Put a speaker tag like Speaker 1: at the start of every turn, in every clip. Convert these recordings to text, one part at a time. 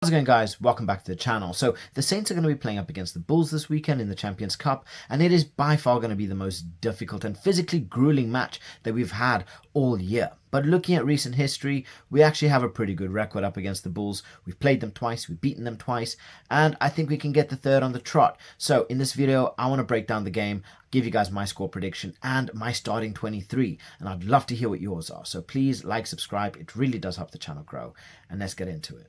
Speaker 1: How's it going, guys? Welcome back to the channel. So the Saints are going to be playing up against the Bulls this weekend in the Champions Cup, and it is by far going to be the most difficult and physically grueling match that we've had all year. But looking at recent history, we actually have a pretty good record up against the Bulls. We've played them twice, we've beaten them twice, and I think we can get the third on the trot. So in this video, I want to break down the game, give you guys my score prediction and my starting 23, and I'd love to hear what yours are. So please like, subscribe, it really does help the channel grow, and let's get into it.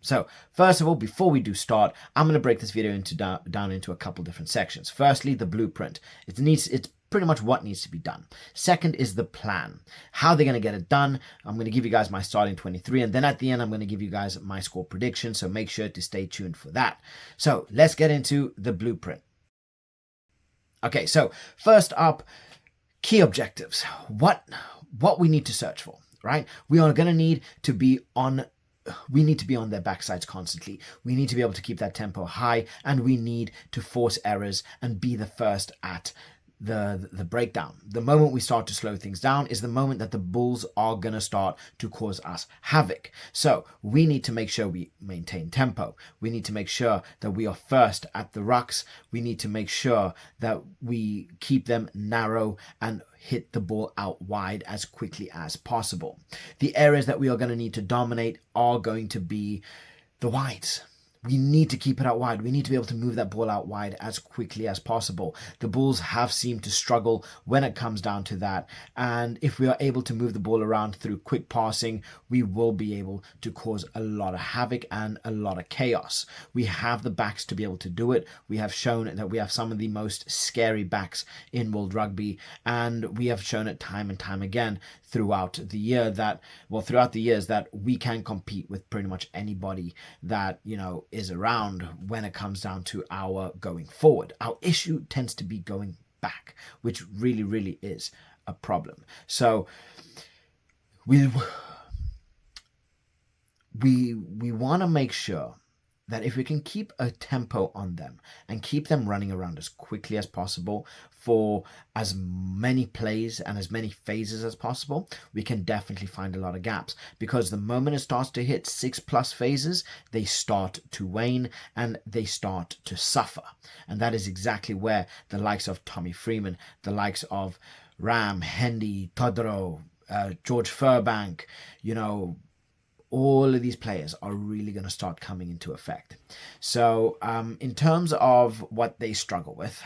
Speaker 1: So first of all, before we do start, I'm going to break this video down into a couple different sections. Firstly, the blueprint. It's pretty much what needs to be done. Second is the plan. How they're going to get it done. I'm going to give you guys my starting 23, and then at the end, I'm going to give you guys my score prediction. So make sure to stay tuned for that. So let's get into the blueprint. Okay, so first up, key objectives. What we need to search for, right? We are going to need to be on their backsides constantly. We need to be able to keep that tempo high, and we need to force errors and be the first at the breakdown. The moment we start to slow things down is the moment that the Bulls are going to start to cause us havoc. So we need to make sure we maintain tempo. We need to make sure that we are first at the rucks. We need to make sure that we keep them narrow and hit the ball out wide as quickly as possible. The areas that we are going to need to dominate are going to be the wides. We need to keep it out wide. We need to be able to move that ball out wide as quickly as possible. The Bulls have seemed to struggle when it comes down to that. And if we are able to move the ball around through quick passing, we will be able to cause a lot of havoc and a lot of chaos. We have the backs to be able to do it. We have shown that we have some of the most scary backs in world rugby. And we have shown it time and time again throughout the years that we can compete with pretty much anybody that, is around when it comes down to our going forward. Our issue tends to be going back, which really, really is a problem. So we want to make sure that if we can keep a tempo on them and keep them running around as quickly as possible for as many plays and as many phases as possible, we can definitely find a lot of gaps, because the moment it starts to hit 6+ phases, they start to wane and they start to suffer. And that is exactly where the likes of Tommy Freeman, the likes of Ram, Hendy, Todro, George Furbank, all of these players are really going to start coming into effect. So in terms of what they struggle with,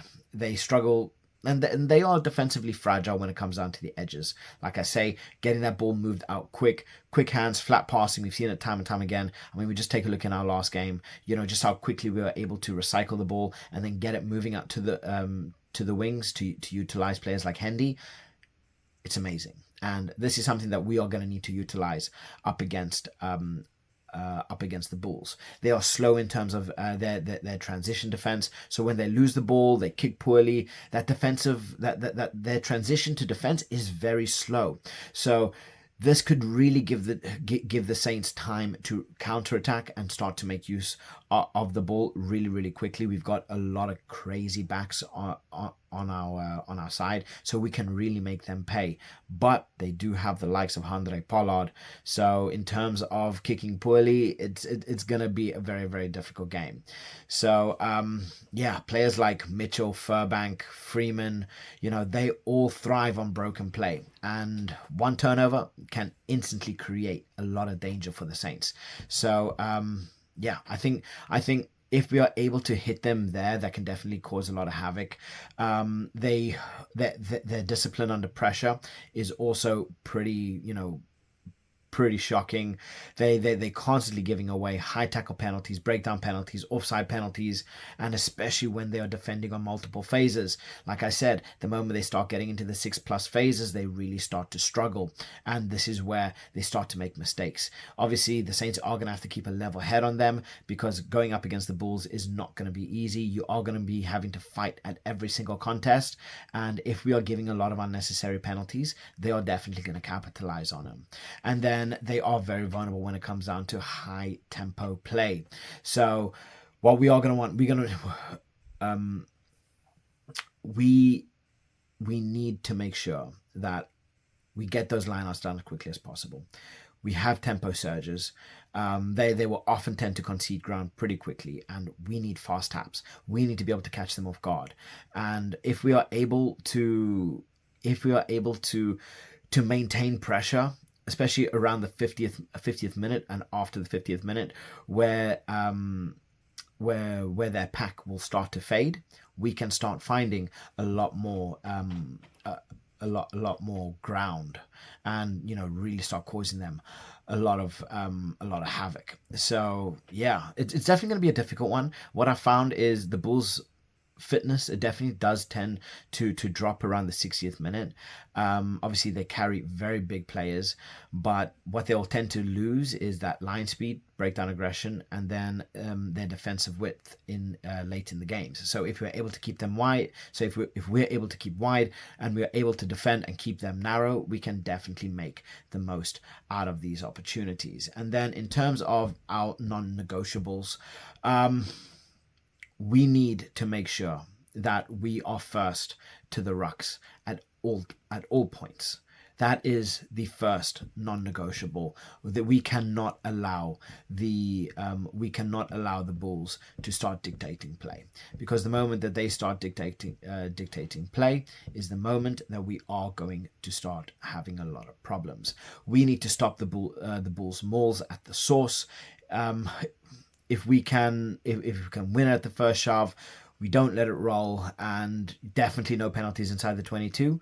Speaker 1: and they are defensively fragile when it comes down to the edges. Like I say, getting that ball moved out quick hands, flat passing. We've seen it time and time again. I mean, we just take a look in our last game, just how quickly we were able to recycle the ball and then get it moving out to the wings to utilize players like Hendy. It's amazing. And this is something that we are going to need to utilize up against the Bulls. They are slow in terms of their transition defense. So when they lose the ball, they kick poorly. That their transition to defense is very slow. So this could really give the Saints time to counterattack and start to make use of the ball really, really quickly. We've got a lot of crazy backs on our side, so we can really make them pay. But they do have the likes of Andre Pollard, so in terms of kicking poorly, it's gonna be a very, very difficult game. So players like Mitchell, Furbank, Freeman, they all thrive on broken play, and one turnover can instantly create a lot of danger for the Saints. So I think if we are able to hit them there, that can definitely cause a lot of havoc. Their discipline under pressure is also pretty shocking. They constantly giving away high tackle penalties, breakdown penalties, offside penalties, and especially when they are defending on multiple phases. Like I said, the moment they start getting into the 6+ phases, they really start to struggle, and this is where they start to make mistakes. Obviously, the Saints are going to have to keep a level head on them, because going up against the Bulls is not going to be easy. You are going to be having to fight at every single contest, and if we are giving a lot of unnecessary penalties, they are definitely going to capitalize on them. And then they are very vulnerable when it comes down to high tempo play. So what we are going to want, we need to make sure that we get those lineouts done as quickly as possible. We have tempo surges. They will often tend to concede ground pretty quickly, and we need fast taps. We need to be able to catch them off guard. And if we are able to maintain pressure, especially around the 50th minute and after the 50th minute, where their pack will start to fade, we can start finding a lot more ground, and really start causing them a lot of havoc. So yeah, it's definitely going to be a difficult one. What I found is the Bulls' fitness, it definitely does tend to drop around the 60th minute. Obviously they carry very big players, but what they'll tend to lose is that line speed, breakdown aggression, and then their defensive width in late in the games. So if we're able to keep them wide, if we're able to keep wide and we're able to defend and keep them narrow, we can definitely make the most out of these opportunities. And then in terms of our non-negotiables, we need to make sure that we are first to the rucks at all points. That is the first non-negotiable, that we cannot allow the Bulls to start dictating play, because the moment that they start dictating play is the moment that we are going to start having a lot of problems. We need to stop the Bulls' mauls at the source. If we can win at the first shove, we don't let it roll, and definitely no penalties inside the 22.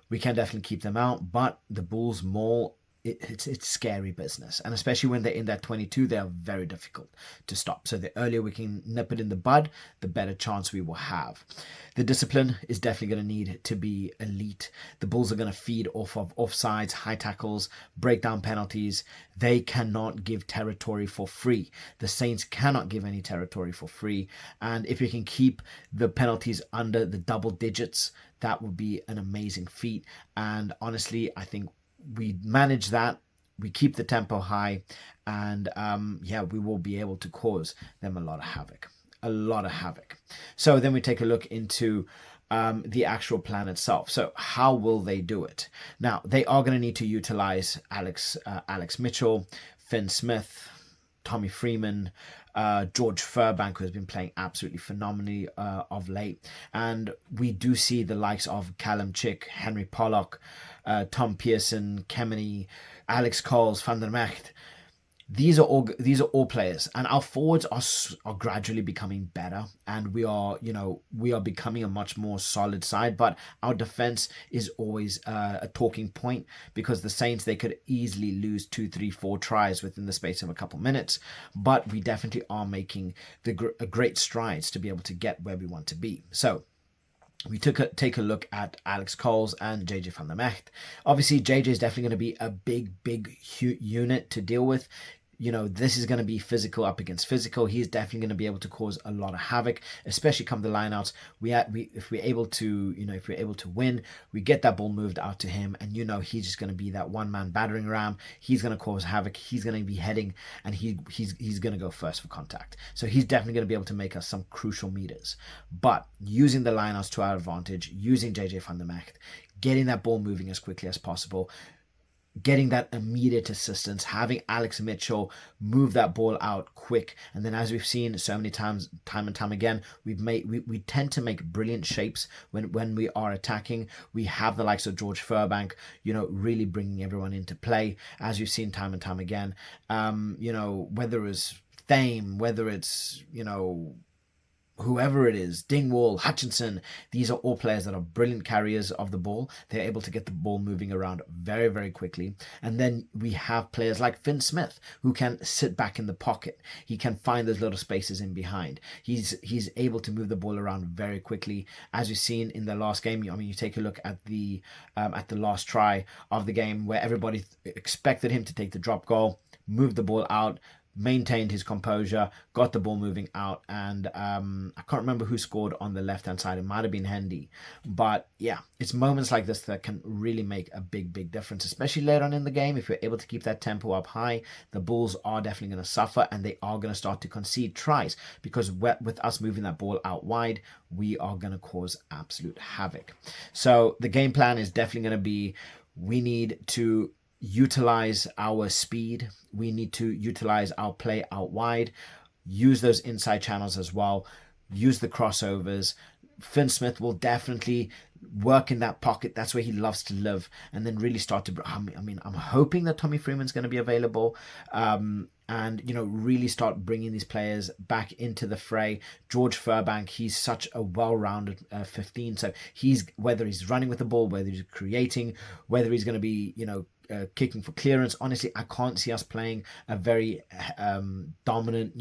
Speaker 1: We can definitely keep them out, but the Bulls maul, it's scary business, and especially when they're in that 22, they are very difficult to stop. So the earlier we can nip it in the bud, the better chance we will have. The discipline is definitely going to need to be elite. The Bulls are going to feed off of offsides, high tackles, breakdown penalties. They cannot give territory for free. The Saints cannot give any territory for free, and if we can keep the penalties under the double digits, that would be an amazing feat. And honestly, I think we manage that, we keep the tempo high, and we will be able to cause them a lot of havoc. So then we take a look into the actual plan itself. So how will they do it? Now, they are going to need to utilize Alex Mitchell, Finn Smith, Tommy Freeman, George Furbank, who has been playing absolutely phenomenally of late. And we do see the likes of Callum Chick, Henry Pollock, Tom Pearson, Kemeny, Alex Coles, Van der Mecht. These are all players, and our forwards are gradually becoming better, and we are becoming a much more solid side. But our defense is always a talking point, because the Saints, they could easily lose 2, 3, 4 tries within the space of a couple minutes. But we definitely are making great strides to be able to get where we want to be. So we take a look at Alex Coles and JJ van der Mecht. Obviously, JJ is definitely going to be a big unit to deal with. This is going to be physical up against physical. He's definitely going to be able to cause a lot of havoc, especially come the lineouts. If we're able to win, we get that ball moved out to him, and he's just going to be that one-man battering ram. He's going to cause havoc. He's going to be heading, and he's going to go first for contact. So he's definitely going to be able to make us some crucial meters. But using the lineouts to our advantage, using JJ van der Mecht, getting that ball moving as quickly as possible, getting that immediate assistance, having Alex Mitchell move that ball out quick. And then, as we've seen so many times, time and time again, we tend to make brilliant shapes when we are attacking. We have the likes of George Furbank, really bringing everyone into play, as we've seen time and time again. Whether it's Thame, whether it's, whoever it is, Dingwall, Hutchinson, these are all players that are brilliant carriers of the ball. They're able to get the ball moving around very, very quickly. And then we have players like Finn Smith, who can sit back in the pocket. He can find those little spaces in behind. He's able to move the ball around very quickly. As we've seen in the last game, you take a look at the last try of the game, where everybody expected him to take the drop goal, move the ball out, maintained his composure, got the ball moving out, and I can't remember who scored on the left-hand side. It might have been Hendy. But yeah, it's moments like this that can really make a big difference, especially later on in the game. If we're able to keep that tempo up high, the Bulls are definitely going to suffer, and they are going to start to concede tries, because with us moving that ball out wide, we are going to cause absolute havoc. So the game plan is definitely going to be, We need to utilize our speed. We need to utilize our play out wide, use those inside channels as well, use the crossovers. Finn Smith will definitely work in that pocket. That's where he loves to live, and then really start to. I mean, I'm hoping that Tommy Freeman's going to be available, and really start bringing these players back into the fray. George Furbank, he's such a well-rounded 15. So whether he's running with the ball, whether he's creating, whether he's going to be kicking for clearance. Honestly, I can't see us playing a very dominant,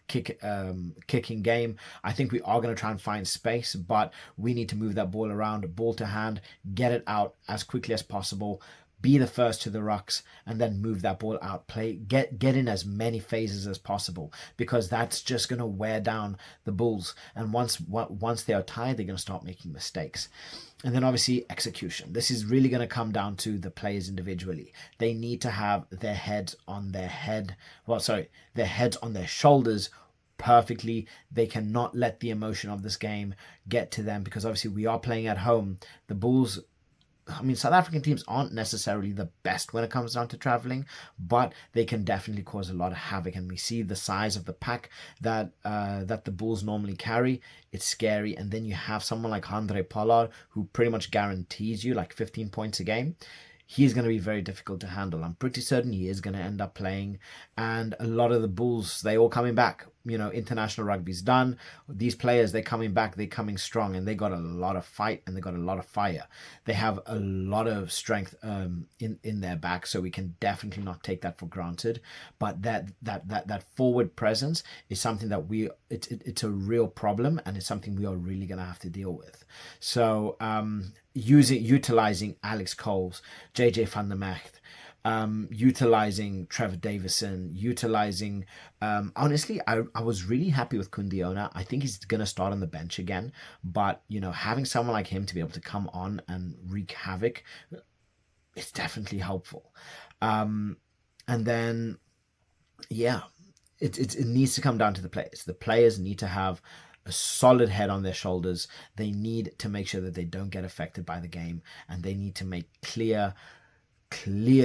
Speaker 1: kicking game. I think we are going to try and find space, but we need to move that ball around, ball to hand, get it out as quickly as possible, be the first to the rucks, and then move that ball out, get in as many phases as possible, because that's just going to wear down the Bulls. And once they are tired, they're going to start making mistakes. And then obviously execution. This is really going to come down to the players individually. They need to have their heads on their shoulders perfectly. They cannot let the emotion of this game get to them, because obviously we are playing at home. The Bulls, South African teams aren't necessarily the best when it comes down to traveling, but they can definitely cause a lot of havoc. And we see the size of the pack that the Bulls normally carry. It's scary. And then you have someone like Handré Pollard, who pretty much guarantees you like 15 points a game. He's going to be very difficult to handle. I'm pretty certain he is going to end up playing. And a lot of the Bulls, they all coming back. International rugby's done. These players, they're coming back. They're coming strong, and they got a lot of fight, and they got a lot of fire. They have a lot of strength in their back, so we can definitely not take that for granted. But that forward presence is something that it's a real problem, and it's something we are really going to have to deal with. So utilizing Alex Coles, JJ van der Mercht, utilizing Trevor Davison, utilizing honestly, I was really happy with Kundiona. I think he's gonna start on the bench again, but having someone like him to be able to come on and wreak havoc, it's definitely helpful. And then it needs to come down to the players. The players need to have a solid head on their shoulders. They need to make sure that they don't get affected by the game, and they need to make clear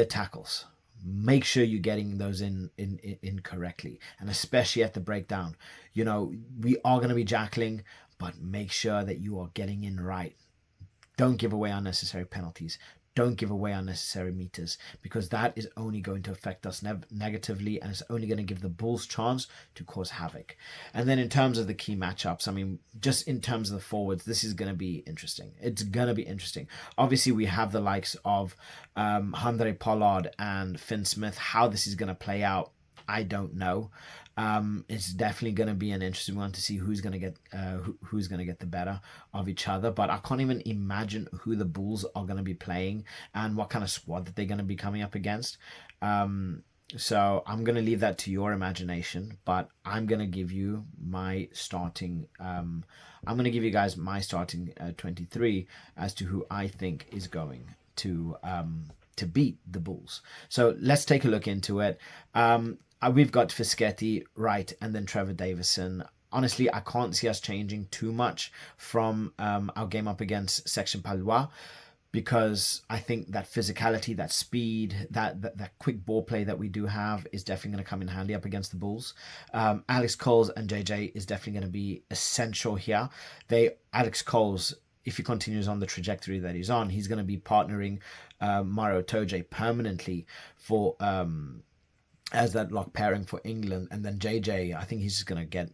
Speaker 1: tackles. Make sure you're getting those in correctly, and especially at the breakdown. We are going to be jackling, but make sure that you are getting in right. Don't give away unnecessary penalties. Don't give away unnecessary meters, because that is only going to affect us negatively, and it's only going to give the Bulls chance to cause havoc. And then in terms of the key matchups, just in terms of the forwards, this is going to be interesting. It's going to be interesting. Obviously, we have the likes of Handré Pollard and Finn Smith. How this is going to play out, I don't know. It's definitely going to be an interesting one to see who's going to get the better of each other. But I can't even imagine who the Bulls are going to be playing and what kind of squad that they're going to be coming up against. So I'm going to leave that to your imagination. But I'm going to give you my starting. I'm going to give you guys my starting 23 as to who I think is going to beat the Bulls. So let's take a look into it. We've got Fischetti, Wright, and then Trevor Davison. Honestly, I can't see us changing too much from our game up against Section Palois, because I think that physicality, that speed, that quick ball play that we do have is definitely going to come in handy up against the Bulls. Alex Coles and JJ is definitely going to be essential here. Alex Coles, if he continues on the trajectory that he's on, he's going to be partnering Mario Toje permanently for as that lock pairing for England. And then JJ, I think he's just going to get,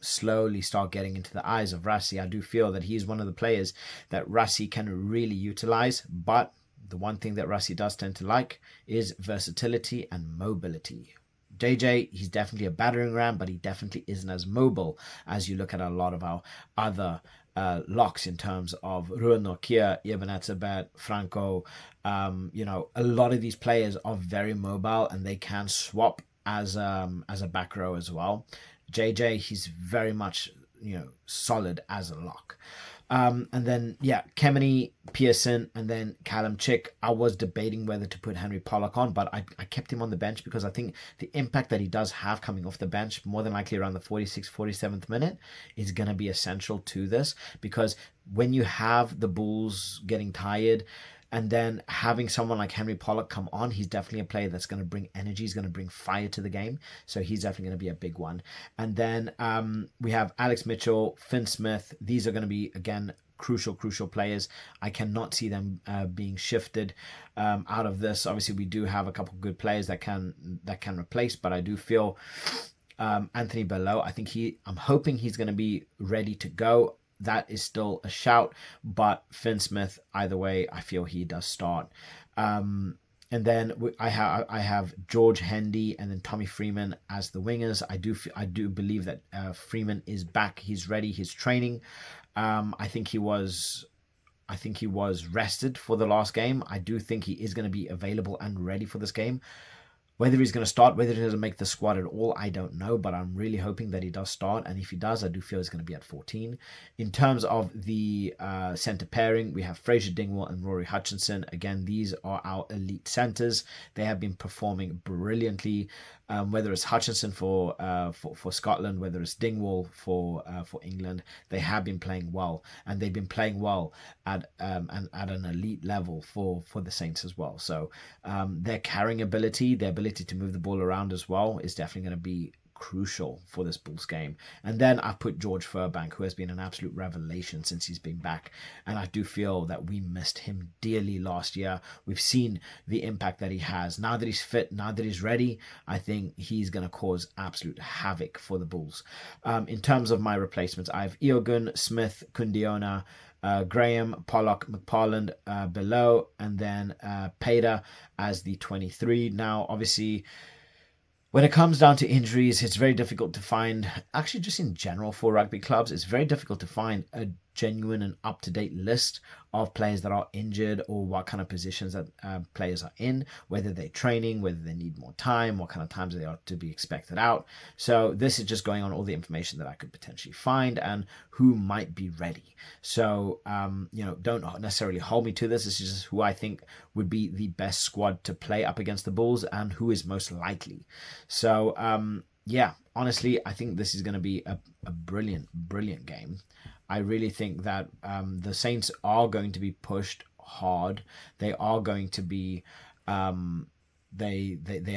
Speaker 1: slowly start getting into the eyes of Rassie. I do feel that he's one of the players that Rassie can really utilize, but the one thing that Rassie does tend to like is versatility and mobility. JJ, he's definitely a battering ram, but he definitely isn't as mobile as you look at a lot of our other locks in terms of Ruan Nokia, Ibn Atzabet, Franco. A lot of these players are very mobile, and they can swap as a back row as well. JJ, he's very much solid as a lock. And then Kemeny, Pearson, and then Callum Chick. I was debating whether to put Henry Pollock on, but I kept him on the bench because I think the impact that he does have coming off the bench, more than likely around the 46th, 47th minute, is going to be essential to this, because when you have the Bulls getting tired, And then having someone like Henry Pollock come on, he's definitely a player that's going to bring energy, he's going to bring fire to the game. So he's definitely going to be a big one. And then we have Alex Mitchell, Finn Smith. These are going to be, again, crucial players. I cannot see them being shifted out of this. Obviously, we do have a couple of good players that can replace, but I do feel Anthony Belleau, I'm hoping he's going to be ready to go. That is still a shout, but Finn Smith, either way, I feel he does start. And then I have George Hendy and then Tommy Freeman as the wingers. I do believe that Freeman is back. He's ready. He's training. I think he was rested for the last game. I do think he is going to be available and ready for this game. Whether he's going to start, whether he doesn't make the squad at all, I don't know. But I'm really hoping that he does start. And if he does, I do feel he's going to be at 14. In terms of the centre pairing, we have Fraser Dingwall and Rory Hutchinson. Again, these are our elite centres. They have been performing brilliantly. Whether it's Hutchinson for Scotland, whether it's Dingwall for England, they have been playing well, and they've been playing well at an elite level for the Saints as well. So their carrying ability, their ability to move the ball around as well, is definitely going to be crucial for this Bulls game. And then I've put George Furbank, who has been an absolute revelation since he's been back, and I do feel that we missed him dearly last year. We've seen the impact that he has. Now that he's fit, now that he's ready, I think he's going to cause absolute havoc for the Bulls. In terms of my replacements, I have Eogun, Smith, Kundiona, Graham, Pollock, McParland below, and then Pader as the 23. Now, obviously, when it comes down to injuries, it's very difficult to find, actually just in general for rugby clubs, it's very difficult to find a genuine and up-to-date list of players that are injured or what kind of positions that players are in, whether they're training, whether they need more time, what kind of times they are to be expected out. So this is just going on all the information that I could potentially find and who might be ready. So, don't necessarily hold me to this. This is just who I think would be the best squad to play up against the Bulls and who is most likely. So, honestly, I think this is going to be a brilliant game. I really think that the Saints are going to be pushed hard. They are going to be they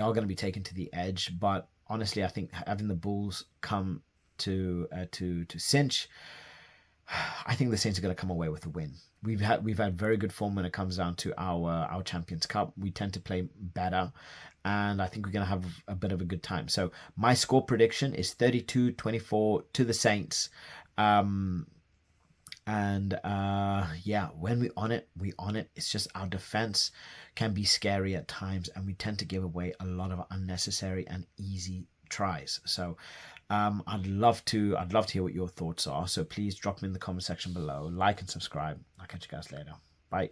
Speaker 1: are going to be taken to the edge. But honestly, I think having the Bulls come to cinch, I think the Saints are going to come away with a win. We've had very good form when it comes down to our Champions Cup. We tend to play better, and I think we're going to have a bit of a good time. So my score prediction is 32-24 to the Saints. When we on it. It's just our defense can be scary at times, and we tend to give away a lot of unnecessary and easy tries. So I'd love to hear what your thoughts are. So please drop them in the comment section below, like and subscribe. I'll catch you guys later. Bye.